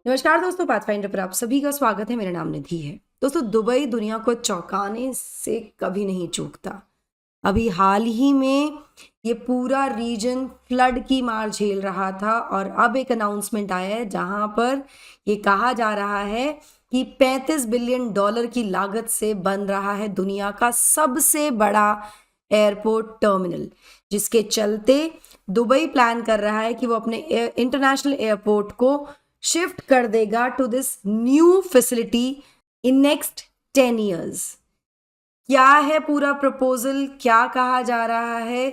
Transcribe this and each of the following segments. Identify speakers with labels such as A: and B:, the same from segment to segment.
A: नमस्कार दोस्तों, पाथफाइंडर पर आप सभी का स्वागत है। मेरा नाम निधि है। दोस्तों, दुबई दुनिया को चौंकाने से कभी नहीं चूकता। अभी हाल ही में ये पूरा रीजन फ्लड की मार झेल रहा था और अब एक अनाउंसमेंट आया है जहां पर ये कहा जा रहा है कि $35 बिलियन की लागत से बन रहा है दुनिया का सबसे बड़ा एयरपोर्ट टर्मिनल, जिसके चलते दुबई प्लान कर रहा है कि वो अपने इंटरनेशनल एयरपोर्ट को शिफ्ट कर देगा to this new facility in next 10 years. क्या है पूरा प्रपोजल, क्या कहा जा रहा है,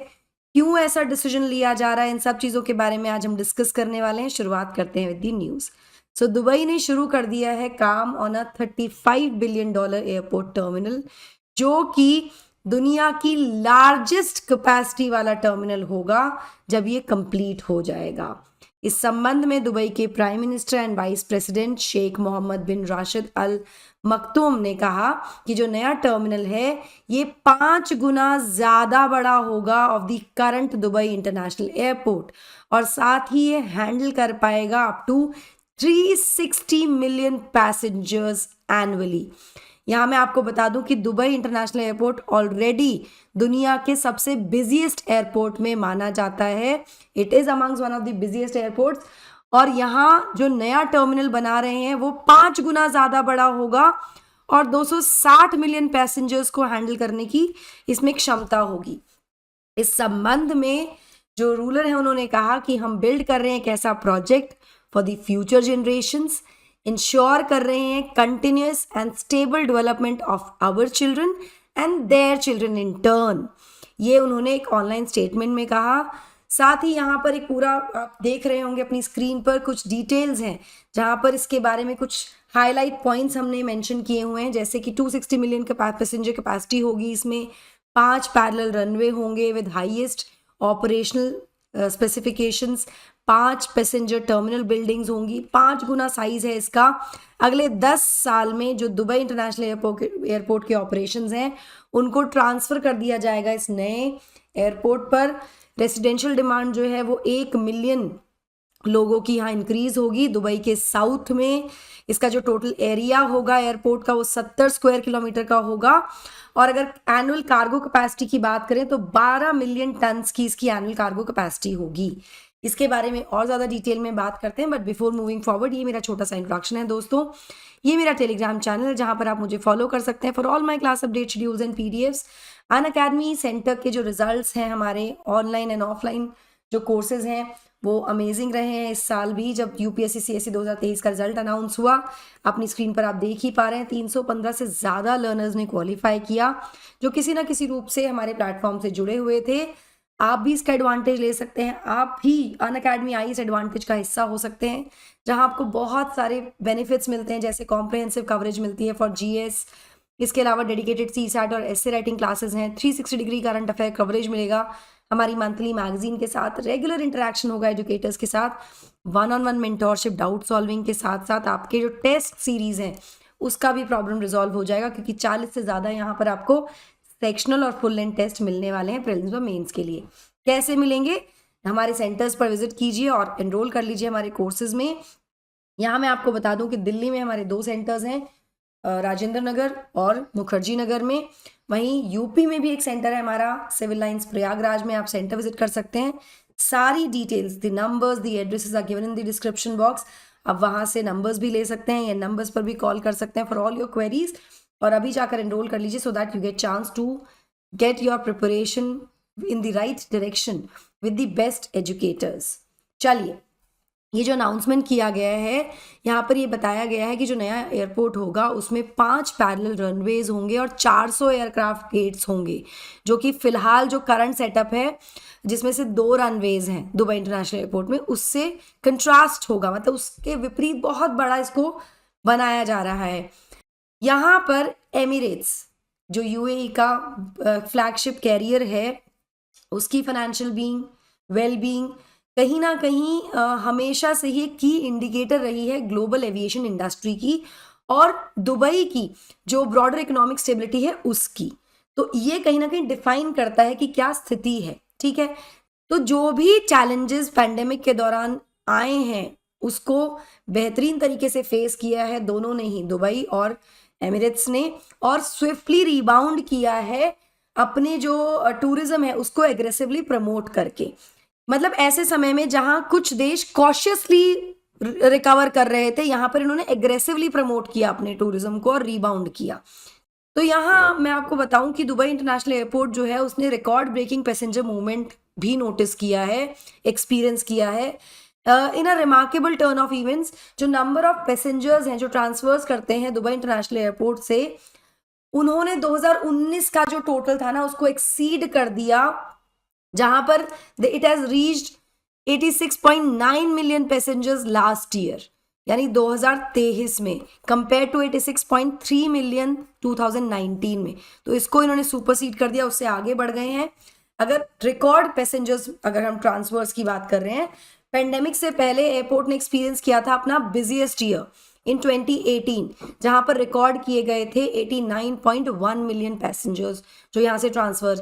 A: क्यों ऐसा डिसीजन लिया जा रहा है, इन सब चीजों के बारे में आज हम डिस्कस करने वाले हैं। शुरुआत करते हैं with the news. So Dubai ने शुरू कर दिया है काम on a $35 billion airport terminal, जो कि दुनिया की लार्जेस्ट कैपेसिटी वाला टर्मिनल होगा जब ये कंप्लीट हो जाएगा। इस संबंध में दुबई के prime minister and vice president Sheikh Mohammed bin Rashid Al Maktoum ने कहा कि जो नया टर्मिनल है ये 5 गुना ज़्यादा बड़ा होगा of the current Dubai International Airport, और साथ ही ये हैंडल कर पाएगा up to 360 million passengers annually. यहाँ मैं आपको बता दूं कि दुबई इंटरनेशनल एयरपोर्ट ऑलरेडी दुनिया के सबसे बिजिएस्ट एयरपोर्ट में माना जाता है। It is amongst one of the busiest airports, और यहाँ जो नया टर्मिनल बना रहे हैं वो 5 गुना ज़्यादा बड़ा होगा और 260 मिलियन पैसेंजर्स को हैंडल करने की इसमें क्षमता होगी। इस संबंध में जो रूलर है उन्होंने कहा कि हम बिल्ड कर रहे हैं एक ऐसा project for the future generations, ensure कर रहे हैं continuous and stable development of our children and their children in turn. ये उन्होंने एक ऑनलाइन स्टेटमेंट में कहा। साथ ही यहाँ पर एक पूरा आप देख रहे होंगे अपनी स्क्रीन पर कुछ डिटेल्स हैं जहाँ पर इसके बारे में कुछ हाईलाइट पॉइंट्स हमने मेंशन किए हुए हैं, जैसे कि 260 मिलियन पैसेंजर कैपेसिटी होगी, इसमें 5 पैरेलल रनवे होंगे with highest operational specifications, 5 passenger terminal buildings होंगी, 5 गुना साइज है इसका। अगले 10 साल में जो दुबई इंटरनेशनल एयरपोर्ट के ऑपरेशंस हैं उनको ट्रांसफ़र कर दिया जाएगा इस नए एयरपोर्ट पर। रेसिडेंशियल डिमांड जो है वो 1 मिलियन लोगों की यहाँ इंक्रीज होगी। दुबई के साउथ में इसका जो टोटल एरिया होगा एयरपोर्ट का वो 70 स्क्वायर किलोमीटर का होगा, और अगर एनुअल कार्गो कैपेसिटी की बात करें तो 12 मिलियन टन्स की इसकी एनुअल कार्गो कैपेसिटी होगी। इसके बारे में और ज़्यादा डिटेल में बात करते हैं, बट बिफोर मूविंग फॉरवर्ड ये मेरा छोटा सा इंट्रोडक्शन है दोस्तों। ये मेरा टेलीग्राम चैनल है जहाँ पर आप मुझे फॉलो कर सकते हैं for all my class update schedules and PDFs. Unacademy centre के जो रिजल्ट्स हैं हमारे ऑनलाइन एंड ऑफलाइन जो कोर्सेज हैं वो अमेजिंग रहे हैं इस साल भी। जब यूपीएससी सीएससी 2023 का रिजल्ट अनाउंस हुआ, अपनी स्क्रीन पर आप देख ही पा रहे हैं, 315 से ज़्यादा लर्नर्स ने क्वालिफाई किया जो किसी ना किसी रूप से हमारे प्लेटफॉर्म से जुड़े हुए थे। आप भी इसका एडवांटेज ले सकते हैं, आप भी अनअकैडमी आई इस एडवांटेज का हिस्सा हो सकते हैं जहां आपको बहुत सारे बेनिफिट्स मिलते हैं, जैसे कॉम्प्रहेंसिव कवरेज मिलती है फॉर जीएस। इसके अलावा डेडिकेटेड सीसैट और एसे राइटिंग क्लासेस हैं, 360 डिग्री करंट अफेयर कवरेज मिलेगा हमारी मंथली मैगजीन के साथ, रेगुलर इंटरेक्शन होगा एजुकेटर्स के साथ, वन-ऑन-वन मेंटोरशिप, डाउट सॉल्विंग के साथ साथ आपके जो टेस्ट सीरीज हैं उसका भी प्रॉब्लम रिजॉल्व हो जाएगा, क्योंकि 40 से ज़्यादा यहाँ पर आपको सेक्शनल और फुल लेंथ टेस्ट मिलने वाले हैं प्रीलिम्स और मेंस के लिए। कैसे मिलेंगे? हमारे सेंटर्स पर विजिट कीजिए और एनरोल कर लीजिए हमारे कोर्सेज में। यहाँ मैं आपको बता दूं कि दिल्ली में हमारे 2 सेंटर्स हैं, राजेंद्र नगर और मुखर्जी नगर में। वहीं यूपी में भी एक सेंटर है हमारा सिविल लाइंस प्रयागराज में, आप सेंटर विजिट कर सकते हैं। सारी details, the numbers, the addresses are given in the description box. आप वहाँ से नंबर्स भी ले सकते हैं या नंबर्स पर भी कॉल कर सकते हैं फॉर ऑल योर क्वेरीज, और अभी जाकर एनरोल कर लीजिए so that you get chance to get your preparation in the right direction with the best educators. चलिए, ये जो अनाउंसमेंट किया गया है यहाँ पर ये बताया गया है कि जो नया एयरपोर्ट होगा उसमें 5 पैरेलल रनवेज होंगे और 400 एयरक्राफ्ट गेट्स होंगे, जो कि फिलहाल जो करंट सेटअप है जिसमें से 2 रनवेज हैं दुबई इंटरनेशनल एयरपोर्ट में, उससे कंट्रास्ट होगा, मतलब उसके विपरीत बहुत बड़ा इसको बनाया जा रहा है। यहाँ पर एमिरेट्स जो यूएई का फ्लैगशिप कैरियर है उसकी फाइनेंशियल बीइंग, वेल बीइंग कहीं ना कहीं हमेशा से ही की इंडिकेटर रही है ग्लोबल एविएशन इंडस्ट्री की और दुबई की जो ब्रॉडर इकोनॉमिक स्टेबिलिटी है उसकी। तो ये कहीं ना कहीं डिफाइन करता है कि क्या स्थिति है, ठीक है। तो जो भी चैलेंजेस पैंडेमिक के दौरान आए हैं उसको बेहतरीन तरीके से फेस किया है दोनों ने ही, दुबई और एमिरेट्स ने, और स्विफ्टली रिबाउंड किया है अपने जो टूरिज्म है उसको एग्रेसिवली प्रमोट करके। मतलब ऐसे समय में जहां कुछ देश कॉशियसली रिकवर कर रहे थे, यहां पर इन्होंने एग्रेसिवली प्रमोट किया अपने टूरिज्म को और रिबाउंड किया। तो यहाँ मैं आपको बताऊं कि दुबई इंटरनेशनल एयरपोर्ट जो है उसने रिकॉर्ड ब्रेकिंग पैसेंजर मूवमेंट भी नोटिस किया है, एक्सपीरियंस किया है in a remarkable turn of events. जो नंबर ऑफ पैसेंजर्स हैं जो ट्रांसफर्स करते हैं दुबई इंटरनेशनल एयरपोर्ट से, उन्होंने 2019 का जो टोटल था ना उसको एक्सीड कर दिया, जहां पर it has reached 86.9 million passengers last year, यानी 2023 में, कंपेयर टू 86.3 मिलियन 2019 में। तो इसको इन्होंने सुपरसीड कर दिया, उससे आगे बढ़ गए हैं। अगर रिकॉर्ड पैसेंजर्स, अगर हम ट्रांसफर्स की बात कर रहे हैं, पेंडेमिक से पहले एयरपोर्ट ने एक्सपीरियंस किया था अपना बिजिएस्ट ईयर इन 2018, जहां पर रिकॉर्ड किए गए थे 89.1 मिलियन पैसेंजर्स जो यहाँ से ट्रांसफर्स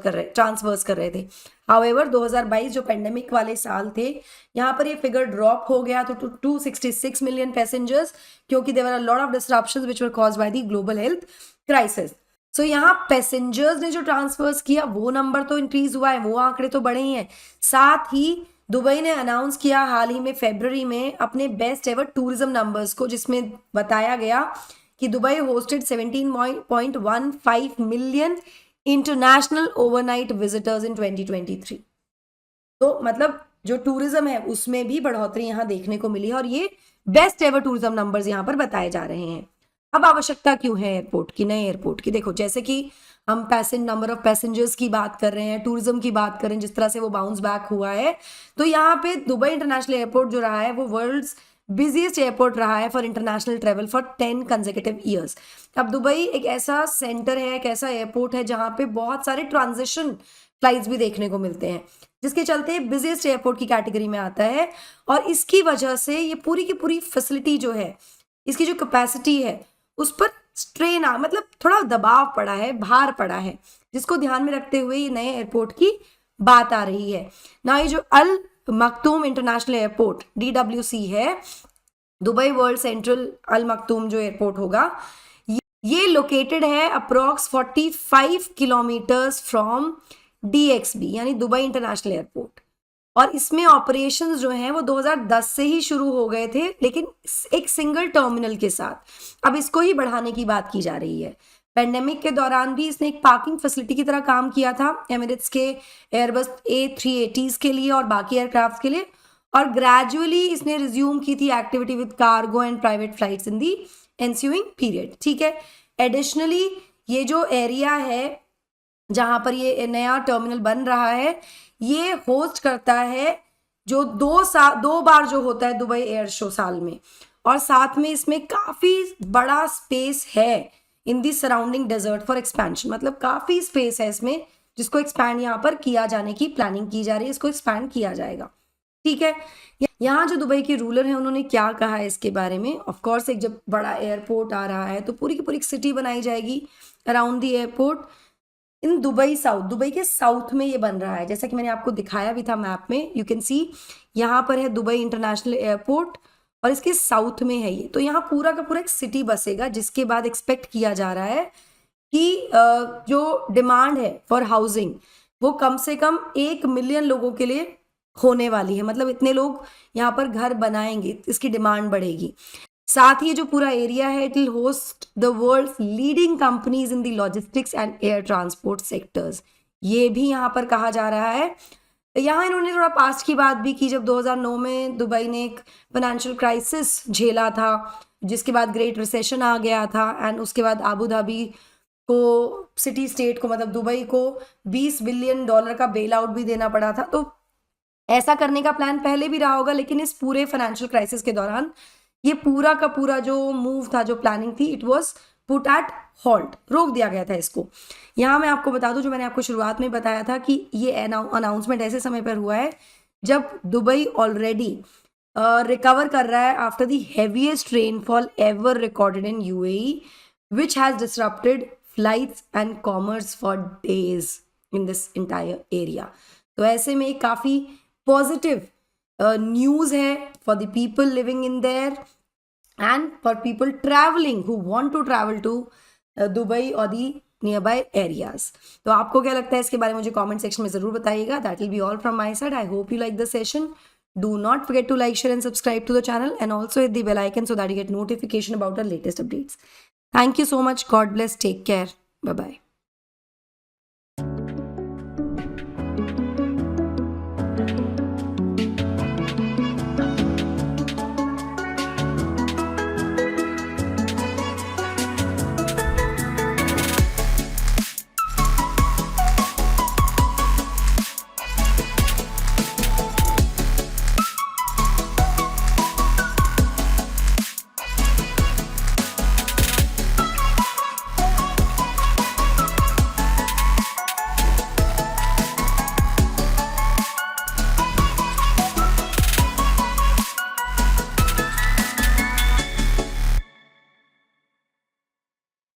A: कर रहे थे। हाउएवर 2022 जो पेंडेमिक वाले साल थे, यहाँ पर ये फिगर ड्रॉप हो गया तो 266 मिलियन पैसेंजर्स, क्योंकि there were a lot of disruptions which were caused by the global health crisis. So यहाँ पैसेंजर्स ने जो ट्रांसफर्स किया वो नंबर तो इंक्रीज हुआ है, वो आंकड़े तो बढ़े ही हैं। साथ ही दुबई ने अनाउंस किया हाल ही में फरवरी में अपने बेस्ट एवर टूरिज्म नंबर्स को, जिसमें बताया गया कि Dubai hosted 17.15 million international overnight visitors इन 2023। तो मतलब जो टूरिज्म है उसमें भी बढ़ोतरी यहाँ देखने को मिली है और ये बेस्ट एवर टूरिज्म नंबर्स यहाँ पर बताए जा रहे हैं। अब आवश्यकता क्यों है एयरपोर्ट की, नए एयरपोर्ट की? देखो, जैसे कि हम नंबर ऑफ पैसेंजर्स की बात कर रहे हैं, टूरिज्म की बात कर रहे हैं, जिस तरह से वो बाउंस बैक हुआ है, तो यहाँ पे दुबई इंटरनेशनल एयरपोर्ट जो रहा है वो वर्ल्ड्स बिजिएस्ट एयरपोर्ट रहा है for international travel for 10 consecutive years. अब दुबई एक ऐसा सेंटर है, एक ऐसा एयरपोर्ट है जहाँ पे बहुत सारे ट्रांजिशन फ्लाइट्स भी देखने को मिलते हैं, जिसके चलते बिजिएस्ट एयरपोर्ट की कैटेगरी में आता है। और इसकी वजह से ये पूरी की पूरी फैसिलिटी जो है, इसकी जो कैपेसिटी है, उस पर स्ट्रेन मतलब थोड़ा दबाव पड़ा है, भार पड़ा है, जिसको ध्यान में रखते हुए ये नए एयरपोर्ट की बात आ रही है ना। ये जो अल मखतूम इंटरनेशनल एयरपोर्ट DWC है, दुबई वर्ल्ड सेंट्रल अल मखतूम जो एयरपोर्ट होगा, ये लोकेटेड है अप्रॉक्स 45 किलोमीटर्स फ्रॉम DXB यानी दुबई इंटरनेशनल एयरपोर्ट। और इसमें ऑपरेशंस जो हैं वो 2010 से ही शुरू हो गए थे, लेकिन एक सिंगल टर्मिनल के साथ। अब इसको ही बढ़ाने की बात की जा रही है। पेंडेमिक के दौरान भी इसने एक पार्किंग फैसिलिटी की तरह काम किया था एमिरेट्स के एयरबस A380s के लिए और बाकी एयरक्राफ्ट के लिए, और ग्रेजुअली इसने रिज्यूम की थी activity with cargo and private flights in the ensuing period. ठीक है, एडिशनली ये जो एरिया है जहां पर ये नया टर्मिनल बन रहा है, ये होस्ट करता है जो 2 बार जो होता है दुबई एयर शो साल में, और साथ में इसमें काफी बड़ा स्पेस है in the surrounding desert for expansion. मतलब काफी स्पेस है इसमें जिसको एक्सपैंड यहाँ पर किया जाने की प्लानिंग की जा रही है, इसको एक्सपैंड किया जाएगा। ठीक है, यहाँ जो दुबई के रूलर हैं उन्होंने क्या कहा है इसके बारे में? ऑफ कोर्स एक जब बड़ा एयरपोर्ट आ रहा है तो पूरी की पूरी सिटी बनाई जाएगी around the airport in Dubai south. Dubai के साउथ में ये बन रहा है, जैसा कि मैंने आपको दिखाया भी था मैप में। यू कैन सी यहाँ पर है दुबई इंटरनेशनल एयरपोर्ट और इसके साउथ में है ये। तो यहाँ पूरा का पूरा एक सिटी बसेगा, जिसके बाद एक्सपेक्ट किया जा रहा है कि जो डिमांड है फॉर हाउसिंग वो कम से कम 1 मिलियन लोगों के लिए होने वाली है। मतलब इतने लोग यहाँ पर घर बनाएंगे, इसकी डिमांड बढ़ेगी। साथ ही जो पूरा एरिया है, it will host the world's leading companies in the logistics and air transport sectors, ये भी यहाँ पर कहा जा रहा है। यहाँ इन्होंने थोड़ा पास्ट की बात भी की, जब 2009 में दुबई ने एक फाइनेंशियल क्राइसिस झेला था, जिसके बाद ग्रेट रिसेशन आ गया था, एंड उसके बाद आबू धाबी को, सिटी स्टेट को, मतलब दुबई को $20 बिलियन का बेल आउट भी देना पड़ा था। तो ऐसा करने का प्लान पहले भी रहा होगा, लेकिन इस पूरे फाइनेंशियल क्राइसिस के दौरान ये पूरा का पूरा जो मूव था, जो प्लानिंग थी, it was put at halt, रोक दिया गया था इसको। यहाँ मैं आपको बता दूं, जो मैंने आपको शुरुआत में बताया था कि ये अनाउंसमेंट ऐसे समय पर हुआ है जब दुबई ऑलरेडी रिकवर कर रहा है after the heaviest rainfall ever recorded in UAE, which has disrupted flights and commerce for days in this entire area. तो ऐसे में काफ़ी पॉजिटिव न्यूज़ है for the people living in there and for people traveling who want to travel to Dubai or the nearby areas. तो आपको क्या लगता है इसके बारे में मुझे comment section में ज़रूर बताइएगा. That will be all from my side. I hope you like the session. Do not forget to like, share and subscribe to the channel, and also hit the bell icon so that you get notification about our latest updates. Thank you so much. God bless. Take care. Bye-bye.